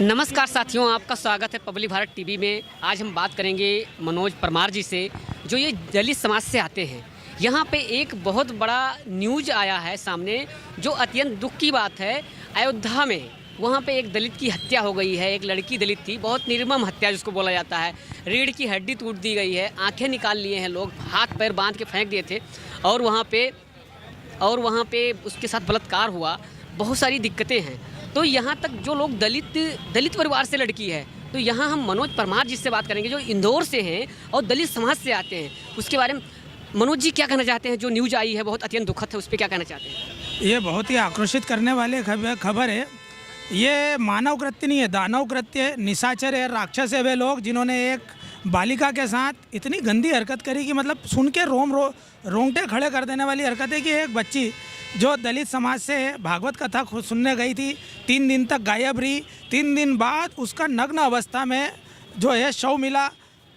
नमस्कार साथियों, आपका स्वागत है पब्लिक भारत टीवी में। आज हम बात करेंगे मनोज परमार जी से, जो ये दलित समाज से आते हैं। यहाँ पे एक बहुत बड़ा न्यूज आया है सामने, जो अत्यंत दुख की बात है। अयोध्या में वहाँ पे एक दलित की हत्या हो गई है। एक लड़की दलित थी, बहुत निर्मम हत्या जिसको बोला जाता है। रीढ़ की हड्डी टूट दी गई है, आंखें निकाल लिए हैं लोग, हाथ पैर बांध के फेंक दिए थे और वहाँ पे उसके साथ बलात्कार हुआ। बहुत सारी दिक्कतें हैं। तो यहाँ तक जो लोग दलित परिवार से लड़की है, तो यहाँ हम मनोज परमार जी से बात करेंगे, जो इंदौर से हैं और दलित समाज से आते हैं। उसके बारे में मनोज जी क्या कहना चाहते हैं? जो न्यूज आई है बहुत अत्यंत दुखद है, उस पर क्या कहना चाहते हैं? ये बहुत ही आक्रोशित करने वाले खबर है। ये मानव कृत्य नहीं है, दानव कृत्य है, निशाचर है, राक्षस है वे लोग जिन्होंने एक बालिका के साथ इतनी गंदी हरकत करी कि मतलब सुन के रोंगटे खड़े कर देने वाली हरकत है। कि एक बच्ची जो दलित समाज से भागवत कथा सुनने गई थी, 3 दिन तक गायब रही। 3 दिन बाद उसका नग्न अवस्था में जो है शव मिला।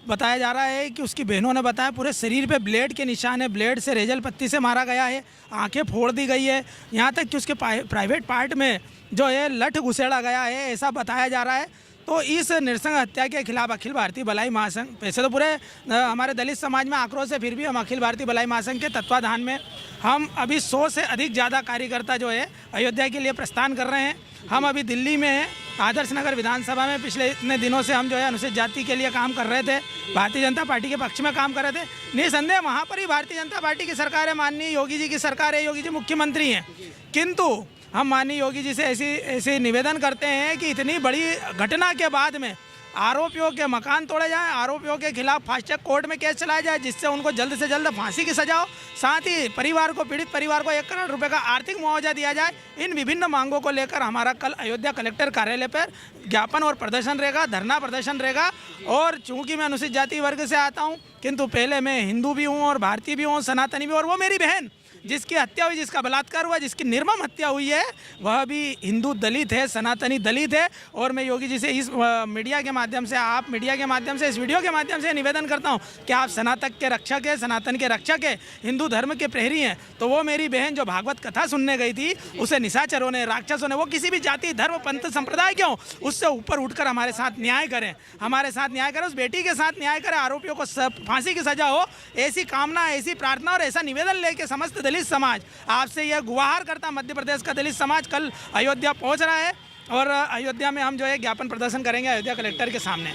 बताया जा रहा है कि उसकी बहनों ने बताया पूरे शरीर पे ब्लेड के निशान है, ब्लेड से रेजल पत्ती से मारा गया है, आंखें फोड़ दी गई है, यहाँ तक कि उसके प्राइवेट पार्ट में जो है लठ घुसेड़ा गया है, ऐसा बताया जा रहा है। तो इस नृशंस हत्या के खिलाफ अखिल भारतीय भलाई महासंघ, वैसे तो पूरे हमारे दलित समाज में आक्रोश है, फिर भी हम अखिल भारतीय भलाई महासंघ के तत्वाधान में हम अभी 100 से अधिक ज़्यादा कार्यकर्ता जो है अयोध्या के लिए प्रस्थान कर रहे हैं। हम अभी दिल्ली में हैं, आदर्श नगर विधानसभा में पिछले इतने दिनों से हम जो है अनुसूचित जाति के लिए काम कर रहे थे, भारतीय जनता पार्टी के पक्ष में काम कर रहे थे। निसंदेह वहाँ पर ही भारतीय जनता पार्टी की सरकार है, माननीय योगी जी की सरकार है, योगी जी मुख्यमंत्री हैं। किंतु हम माननीय योगी जी से ऐसे निवेदन करते हैं कि इतनी बड़ी घटना के बाद में आरोपियों के मकान तोड़े जाएं, आरोपियों के खिलाफ फास्ट ट्रैक कोर्ट में केस चलाया जाए, जिससे उनको जल्द से जल्द फांसी की सजा हो। साथ ही पीड़ित परिवार को 1 करोड़ रुपए का आर्थिक मुआवजा दिया जाए। इन विभिन्न मांगों को लेकर हमारा कल अयोध्या कलेक्टर कार्यालय पर ज्ञापन और प्रदर्शन रहेगा, धरना प्रदर्शन रहेगा। और चूँकि मैं अनुसूचित जाति वर्ग से आता हूँ, किंतु पहले मैं हिंदू भी हूँ और भारतीय भी हूँ, सनातनी भी, और वो मेरी बहन जिसकी हत्या हुई, जिसका बलात्कार हुआ, जिसकी निर्मम हत्या हुई है, वह भी हिंदू दलित है, सनातनी दलित है। और मैं योगी जी से इस मीडिया के माध्यम से, आप मीडिया के माध्यम से, इस वीडियो के माध्यम से निवेदन करता हूं कि आप सनातन के रक्षक है, सनातन के रक्षक है, हिंदू धर्म के प्रहरी हैं। तो वो मेरी बहन जो भागवत कथा सुनने गई थी, उसे निशाचरों ने, राक्षसों ने, वो किसी भी जाति धर्म पंथ संप्रदाय क्यों, उससे ऊपर उठकर हमारे साथ न्याय करें, हमारे साथ न्याय करें, उस बेटी के साथ न्याय करें, आरोपियों को फांसी की सजा हो। ऐसी कामना, ऐसी प्रार्थना और ऐसा निवेदन लेके समस्त दलित समाज आपसे यह गुहार करता, मध्य प्रदेश का दलित समाज कल अयोध्या पहुंच रहा है और अयोध्या में हम जो है ज्ञापन प्रदर्शन करेंगे अयोध्या कलेक्टर के सामने।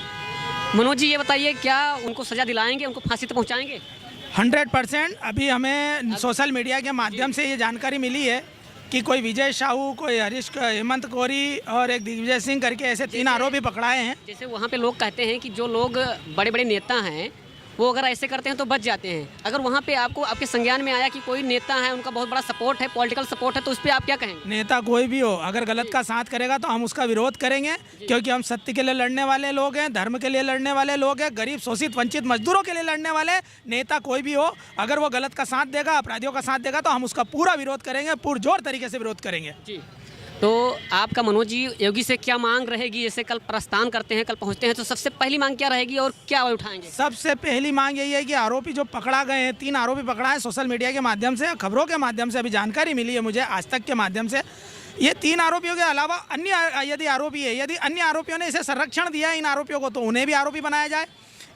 मनोज जी ये बताइए, क्या उनको सजा दिलाएंगे, उनको फांसी तक पहुंचाएंगे? 100%। अभी हमें सोशल मीडिया के माध्यम से ये जानकारी मिली है कि कोई विजय साहू, कोई हेमंत कोरी और एक दिग्विजय सिंह करके ऐसे 3 आरोपी पकड़ाए हैं। जैसे वहाँ पे लोग कहते हैं कि जो लोग बड़े बड़े नेता हैं वो अगर ऐसे करते हैं तो बच जाते हैं। अगर वहाँ पे आपके संज्ञान में आया कि कोई नेता है, उनका बहुत बड़ा सपोर्ट है, पॉलिटिकल सपोर्ट है, तो उस पर आप क्या कहेंगे? नेता कोई भी हो, अगर गलत का साथ करेगा तो हम उसका विरोध करेंगे, क्योंकि हम सत्य के लिए लड़ने वाले लोग हैं, धर्म के लिए लड़ने वाले लोग हैं, गरीब शोषित वंचित मजदूरों के लिए लड़ने वाले। नेता कोई भी हो, अगर वो गलत का साथ देगा, अपराधियों का साथ देगा, तो हम उसका पूरा विरोध करेंगे, पुरजोर तरीके से विरोध करेंगे। जी, तो आपका मनोज जी योगी से क्या मांग रहेगी? जैसे कल प्रस्थान करते हैं, कल पहुंचते हैं, तो सबसे पहली मांग क्या रहेगी और क्या उठाएंगे? सबसे पहली मांग यही है कि आरोपी जो पकड़ा गए हैं, 3 आरोपी पकड़ा है, सोशल मीडिया के माध्यम से, खबरों के माध्यम से अभी जानकारी मिली है मुझे, आज तक के माध्यम से। ये 3 आरोपियों के अलावा अन्य यदि आरोपी है, यदि अन्य आरोपियों ने इसे संरक्षण दिया है इन आरोपियों को, तो उन्हें भी आरोपी बनाया जाए।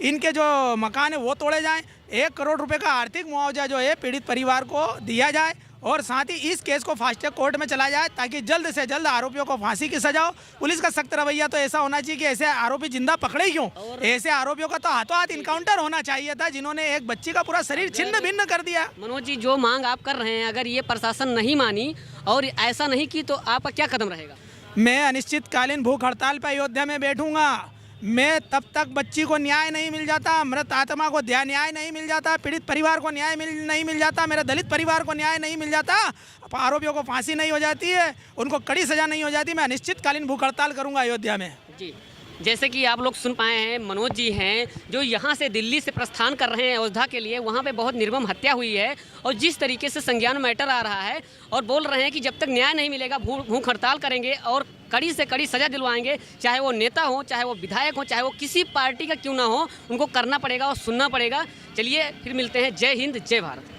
इनके जो मकान है वो तोड़े जाएँ, 1 करोड़ रुपये का आर्थिक मुआवजा जो है पीड़ित परिवार को दिया जाए, और साथ ही इस केस को फास्ट ट्रैक कोर्ट में चलाया जाए, ताकि जल्द से जल्द आरोपियों को फांसी की सजा हो। पुलिस का सख्त रवैया तो ऐसा होना चाहिए कि ऐसे आरोपी जिंदा पकड़े क्यों, ऐसे आरोपियों का तो हाथों हाथ इनकाउंटर होना चाहिए था, जिन्होंने एक बच्ची का पूरा शरीर छिन्न भिन्न कर दिया। मनोज जी, जो मांग आप कर रहे हैं, अगर ये प्रशासन नहीं मानी और ऐसा नहीं की, तो आपका क्या कदम रहेगा? मैं अनिश्चितकालीन भूख हड़ताल पर अयोध्या में बैठूंगा। मैं तब तक बच्ची को न्याय नहीं मिल जाता, मृत आत्मा को न्याय नहीं मिल जाता, पीड़ित परिवार को न्याय नहीं मिल जाता, मेरे दलित परिवार को न्याय नहीं मिल जाता, आरोपियों को फांसी नहीं हो जाती है, उनको कड़ी सजा नहीं हो जाती, मैं अनिश्चितकालीन भूख हड़ताल करूंगा अयोध्या में। जी, जैसे कि आप लोग सुन पाए हैं, मनोज जी हैं जो यहाँ से दिल्ली से प्रस्थान कर रहे हैं अयोध्या के लिए। वहाँ पे बहुत निर्मम हत्या हुई है और जिस तरीके से संज्ञान में मैटर आ रहा है, और बोल रहे हैं कि जब तक न्याय नहीं मिलेगा भूख हड़ताल करेंगे और कड़ी से कड़ी सजा दिलवाएंगे, चाहे वो नेता हो, चाहे वो विधायक हो, चाहे वो किसी पार्टी का क्यों ना हो, उनको करना पड़ेगा और सुनना पड़ेगा। चलिए फिर मिलते हैं। जय हिंद, जय भारत।